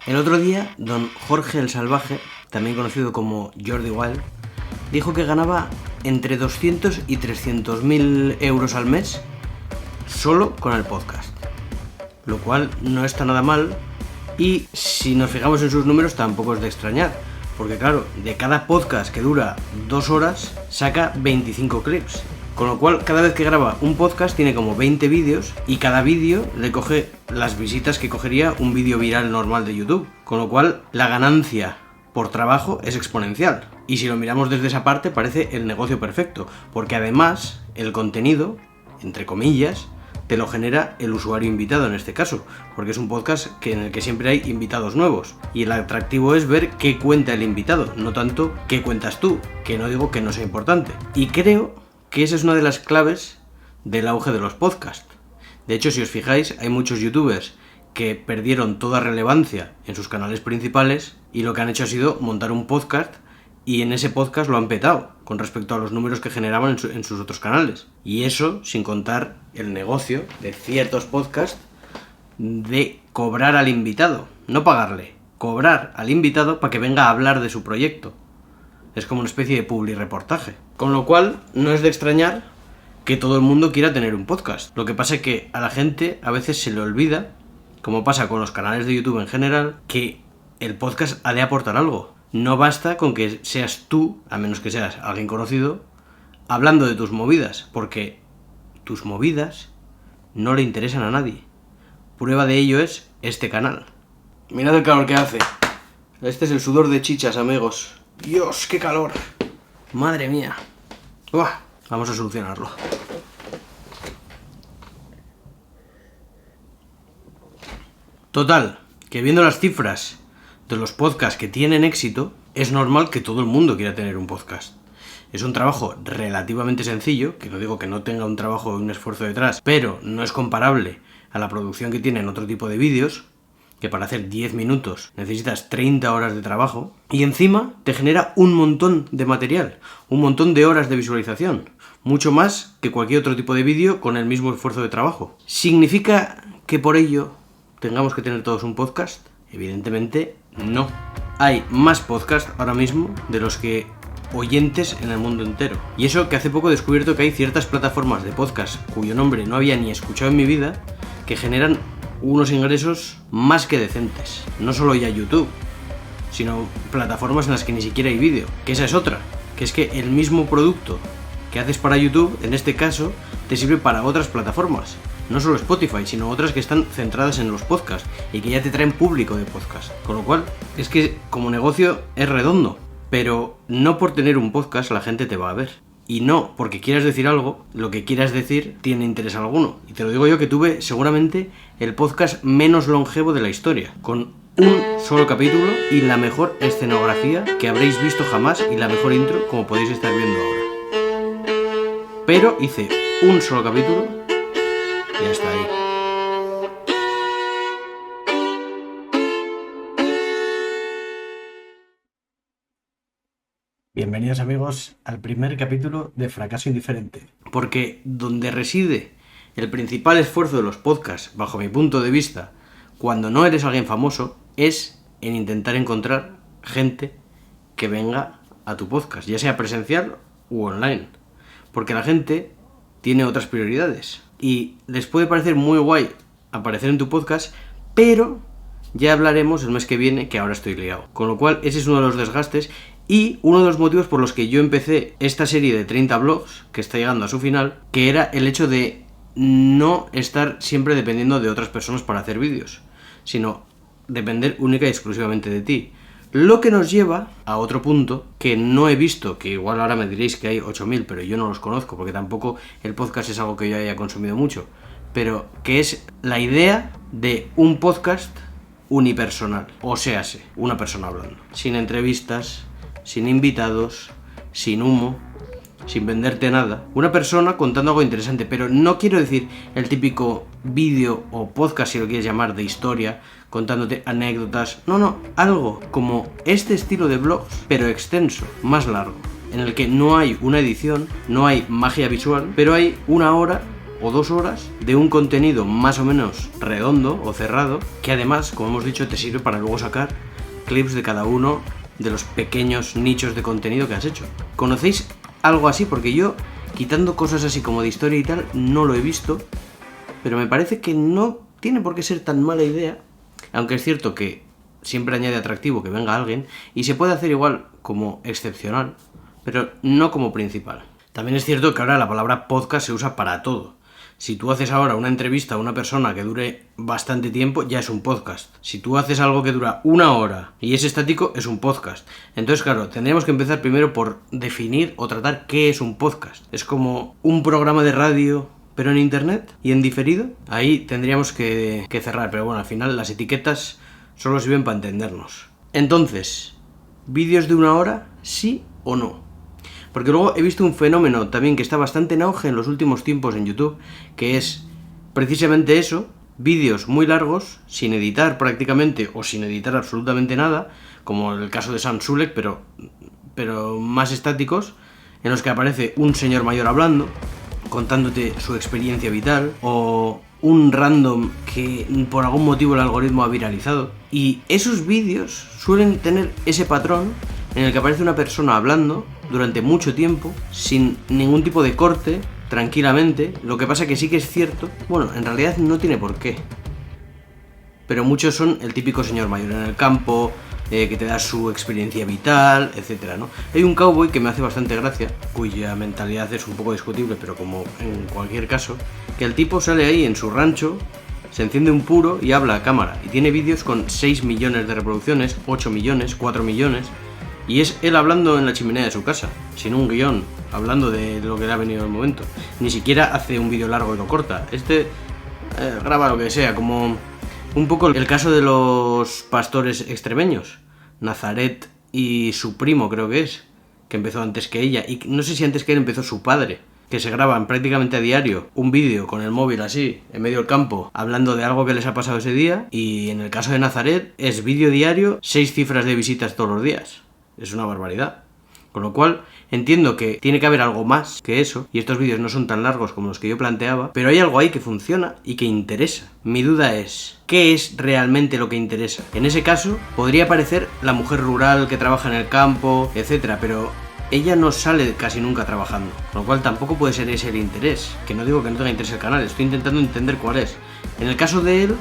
El otro día, don Jorge el Salvaje, también conocido como Jordi Wild, dijo que ganaba entre 200 y 300.000 euros al mes solo con el podcast. Lo cual no está nada mal y si nos fijamos en sus números tampoco es de extrañar. Porque claro, de cada podcast que dura 2 horas, saca 25 clips. Con lo cual, cada vez que graba un podcast tiene como 20 vídeos y cada vídeo le coge las visitas que cogería un vídeo viral normal de YouTube. Con lo cual, la ganancia por trabajo es exponencial. Y si lo miramos desde esa parte, parece el negocio perfecto. Porque además, el contenido, entre comillas, te lo genera el usuario invitado en este caso, porque es un podcast en el que siempre hay invitados nuevos y el atractivo es ver qué cuenta el invitado, no tanto qué cuentas tú, que no digo que no sea importante. Y creo que esa es una de las claves del auge de los podcasts. De hecho, si os fijáis, hay muchos youtubers que perdieron toda relevancia en sus canales principales y lo que han hecho ha sido montar un podcast y en ese podcast lo han petado con respecto a los números que generaban en sus otros canales. Y eso sin contar el negocio de ciertos podcasts de cobrar al invitado, no pagarle, cobrar al invitado para que venga a hablar de su proyecto. Es como una especie de publireportaje. Con lo cual no es de extrañar que todo el mundo quiera tener un podcast. Lo que pasa es que a la gente a veces se le olvida, como pasa con los canales de YouTube en general, que el podcast ha de aportar algo. No basta con que seas tú, a menos que seas alguien conocido, hablando de tus movidas, porque tus movidas no le interesan a nadie. Prueba de ello es este canal. Mirad el calor que hace. Este es el sudor de chichas, amigos. Dios, qué calor. Madre mía. Uah, vamos a solucionarlo. Total, que viendo las cifras de los podcasts que tienen éxito, es normal que todo el mundo quiera tener un podcast. Es un trabajo relativamente sencillo, que no digo que no tenga un trabajo y un esfuerzo detrás, pero no es comparable a la producción que tienen otro tipo de vídeos, que para hacer 10 minutos necesitas 30 horas de trabajo, y encima te genera un montón de material, un montón de horas de visualización, mucho más que cualquier otro tipo de vídeo con el mismo esfuerzo de trabajo. ¿Significa que por ello tengamos que tener todos un podcast? Evidentemente no. Hay más podcasts ahora mismo de los que oyentes en el mundo entero. Y eso que hace poco he descubierto que hay ciertas plataformas de podcast cuyo nombre no había ni escuchado en mi vida, que generan unos ingresos más que decentes. No solo ya YouTube, sino plataformas en las que ni siquiera hay vídeo. Que esa es otra, que es que el mismo producto que haces para YouTube, en este caso, te sirve para otras plataformas. No solo Spotify, sino otras que están centradas en los podcasts y que ya te traen público de podcast. Con lo cual, es que como negocio es redondo. Pero no por tener un podcast la gente te va a ver. Y no porque quieras decir algo, lo que quieras decir tiene interés alguno. Y te lo digo yo que tuve seguramente el podcast menos longevo de la historia, con un solo capítulo y la mejor escenografía que habréis visto jamás y la mejor intro como podéis estar viendo ahora. Pero hice un solo capítulo y hasta ahí. Bienvenidos amigos al primer capítulo de Fracaso Indiferente. Porque donde reside el principal esfuerzo de los podcasts, bajo mi punto de vista, cuando no eres alguien famoso, es en intentar encontrar gente que venga a tu podcast, ya sea presencial u online. Porque la gente tiene otras prioridades. Y les puede parecer muy guay aparecer en tu podcast, pero ya hablaremos el mes que viene que ahora estoy liado. Con lo cual ese es uno de los desgastes y uno de los motivos por los que yo empecé esta serie de 30 blogs, que está llegando a su final, que era el hecho de no estar siempre dependiendo de otras personas para hacer vídeos, sino depender única y exclusivamente de ti. Lo que nos lleva a otro punto que no he visto, que igual ahora me diréis que hay 8.000, pero yo no los conozco, porque tampoco el podcast es algo que yo haya consumido mucho, pero que es la idea de un podcast unipersonal, o séase, una persona hablando, sin entrevistas, sin invitados, sin humo, sin venderte nada. Una persona contando algo interesante, pero no quiero decir el típico vídeo o podcast, si lo quieres llamar, de historia, contándote anécdotas. No, algo como este estilo de vlogs, pero extenso, más largo, en el que no hay una edición, no hay magia visual, pero hay una hora o 2 horas de un contenido más o menos redondo o cerrado, que además, como hemos dicho, te sirve para luego sacar clips de cada uno de los pequeños nichos de contenido que has hecho. ¿Conocéis algo así? Porque yo, quitando cosas así como de historia y tal, no lo he visto, pero me parece que no tiene por qué ser tan mala idea, aunque es cierto que siempre añade atractivo que venga alguien, y se puede hacer igual como excepcional, pero no como principal. También es cierto que ahora la palabra podcast se usa para todo. Si tú haces ahora una entrevista a una persona que dure bastante tiempo, ya es un podcast. Si tú haces algo que dura 1 hora y es estático, es un podcast. Entonces, claro, tendríamos que empezar primero por definir o tratar qué es un podcast. Es como un programa de radio, pero en internet y en diferido. Ahí tendríamos que cerrar, pero bueno, al final las etiquetas solo sirven para entendernos. Entonces, ¿vídeos de 1 hora, sí o no? Porque luego he visto un fenómeno también que está bastante en auge en los últimos tiempos en YouTube, que es precisamente eso, vídeos muy largos, sin editar prácticamente o sin editar absolutamente nada, como el caso de Sam Sulek, pero más estáticos, en los que aparece un señor mayor hablando, contándote su experiencia vital, o un random que por algún motivo el algoritmo ha viralizado. Y esos vídeos suelen tener ese patrón en el que aparece una persona hablando durante mucho tiempo, sin ningún tipo de corte, tranquilamente. Lo que pasa que sí que es cierto, bueno, en realidad no tiene por qué, pero muchos son el típico señor mayor en el campo, que te da su experiencia vital, etcétera, ¿no? Hay un cowboy que me hace bastante gracia, cuya mentalidad es un poco discutible, pero como en cualquier caso, que el tipo sale ahí en su rancho, se enciende un puro y habla a cámara, y tiene vídeos con 6 millones de reproducciones, 8 millones, 4 millones, y es él hablando en la chimenea de su casa, sin un guión, hablando de lo que le ha venido el momento. Ni siquiera hace un vídeo largo y lo corta. Graba lo que sea, como un poco el caso de los pastores extremeños, Nazaret y su primo creo que es, que empezó antes que ella, y no sé si antes que él empezó su padre, que se graban prácticamente a diario un vídeo con el móvil así, en medio del campo, hablando de algo que les ha pasado ese día, y en el caso de Nazaret es vídeo diario, 6 cifras de visitas todos los días. Es una barbaridad. Con lo cual, entiendo que tiene que haber algo más que eso, y estos vídeos no son tan largos como los que yo planteaba, pero hay algo ahí que funciona y que interesa. Mi duda es, ¿qué es realmente lo que interesa? En ese caso, podría parecer la mujer rural que trabaja en el campo, etcétera, pero ella no sale casi nunca trabajando, con lo cual tampoco puede ser ese el interés. Que no digo que no tenga interés el canal, estoy intentando entender cuál es. En el caso de él,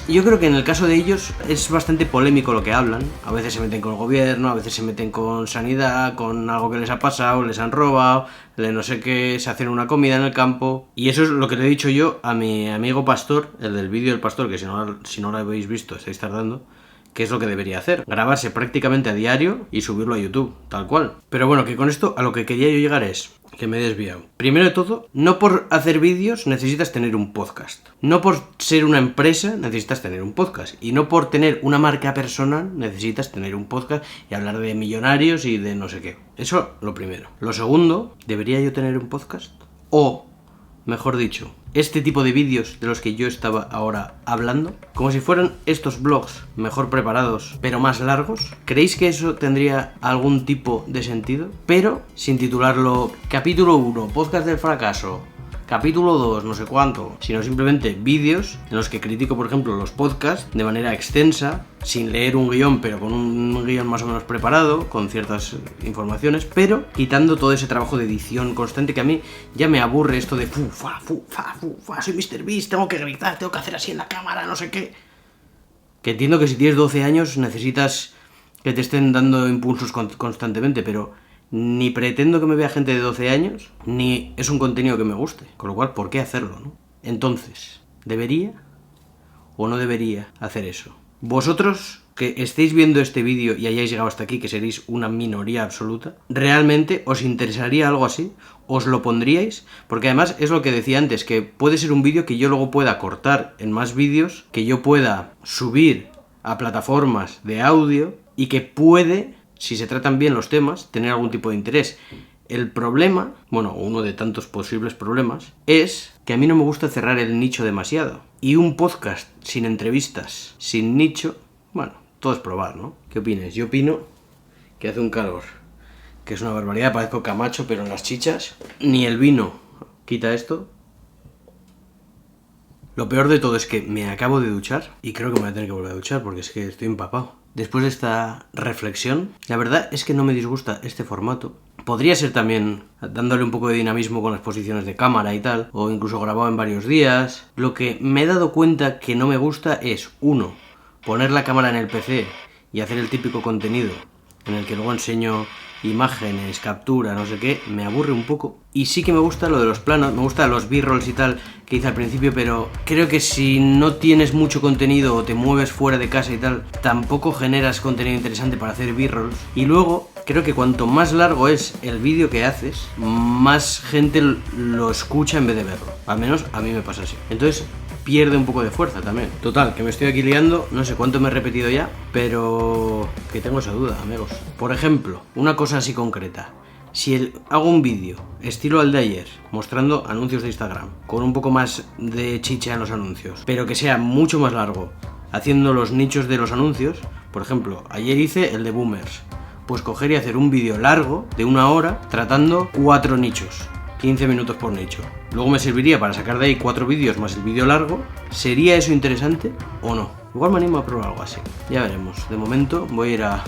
yo creo que en el caso de ellos es bastante polémico lo que hablan. A veces se meten con el gobierno, a veces se meten con sanidad, con algo que les ha pasado, les han robado, no sé qué, se hacen una comida en el campo. Y eso es lo que le he dicho yo a mi amigo pastor, el del vídeo del pastor, que si no lo habéis visto estáis tardando, que es lo que debería hacer, grabarse prácticamente a diario y subirlo a YouTube, tal cual. Pero bueno, que con esto a lo que quería yo llegar es que me he desviado. Primero de todo, no por hacer vídeos necesitas tener un podcast. No por ser una empresa necesitas tener un podcast. Y no por tener una marca personal necesitas tener un podcast y hablar de millonarios y de no sé qué. Eso lo primero. Lo segundo, ¿debería yo tener un podcast? O, mejor dicho, este tipo de vídeos de los que yo estaba ahora hablando, como si fueran estos vlogs mejor preparados pero más largos. ¿Creéis que eso tendría algún tipo de sentido? Pero sin titularlo capítulo 1, podcast del fracaso, capítulo 2, no sé cuánto, sino simplemente vídeos en los que critico, por ejemplo, los podcasts de manera extensa, sin leer un guión, pero con un guión más o menos preparado, con ciertas informaciones, pero quitando todo ese trabajo de edición constante que a mí ya me aburre esto de soy Mr. Beast, tengo que gritar, tengo que hacer así en la cámara, no sé qué. Que entiendo que si tienes 12 años necesitas que te estén dando impulsos constantemente, pero ni pretendo que me vea gente de 12 años, ni es un contenido que me guste. Con lo cual, ¿por qué hacerlo, no? Entonces, ¿debería o no debería hacer eso? Vosotros que estéis viendo este vídeo y hayáis llegado hasta aquí, que seréis una minoría absoluta, ¿realmente os interesaría algo así? ¿Os lo pondríais? Porque además es lo que decía antes, que puede ser un vídeo que yo luego pueda cortar en más vídeos, que yo pueda subir a plataformas de audio y que puede, si se tratan bien los temas, tener algún tipo de interés. El problema, bueno, uno de tantos posibles problemas, es que a mí no me gusta cerrar el nicho demasiado. Y un podcast sin entrevistas, sin nicho, bueno, todo es probar, ¿no? ¿Qué opinas? Yo opino que hace un calor, que es una barbaridad, parezco Camacho, pero en las chichas. Ni el vino quita esto, Lo peor de todo es que me acabo de duchar y creo que me voy a tener que volver a duchar porque es que estoy empapado. Después de esta reflexión, la verdad es que no me disgusta este formato. Podría ser también dándole un poco de dinamismo con las posiciones de cámara y tal, o incluso grabado en varios días. Lo que me he dado cuenta que no me gusta es, uno, poner la cámara en el PC y hacer el típico contenido en el que luego enseño imágenes, captura, no sé qué, me aburre un poco. Y sí que me gusta lo de los planos, me gustan los b-rolls y tal que hice al principio, pero creo que si no tienes mucho contenido o te mueves fuera de casa y tal, tampoco generas contenido interesante para hacer b-rolls. Y luego, creo que cuanto más largo es el vídeo que haces, más gente lo escucha en vez de verlo. Al menos a mí me pasa así. Entonces, pierde un poco de fuerza también. Total, que me estoy aquí liando, no sé cuánto me he repetido ya, pero que tengo esa duda, amigos. Por ejemplo, una cosa así concreta. Si hago un vídeo, estilo al de ayer, mostrando anuncios de Instagram, con un poco más de chicha en los anuncios, pero que sea mucho más largo, haciendo los nichos de los anuncios, por ejemplo, ayer hice el de boomers, pues coger y hacer un vídeo largo de 1 hora tratando 4 nichos. 15 minutos por nicho. Luego me serviría para sacar de ahí 4 vídeos más el vídeo largo. ¿Sería eso interesante o no? Igual me animo a probar algo así. Ya veremos. De momento voy a ir a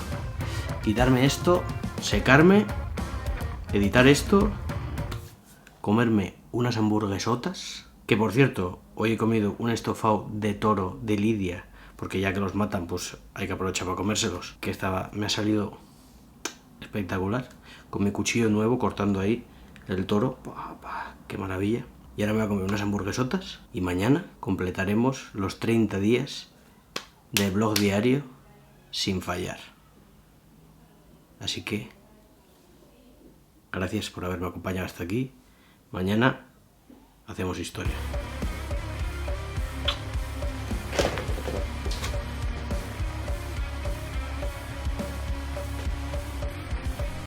quitarme esto, secarme, editar esto, comerme unas hamburguesotas. Que por cierto, hoy he comido un estofado de toro de Lidia, porque ya que los matan, pues hay que aprovechar para comérselos. Que me ha salido espectacular. Con mi cuchillo nuevo cortando ahí el toro, qué maravilla. Y ahora me voy a comer unas hamburguesotas y mañana completaremos los 30 días de blog diario sin fallar. Así que gracias por haberme acompañado hasta aquí. Mañana hacemos historia.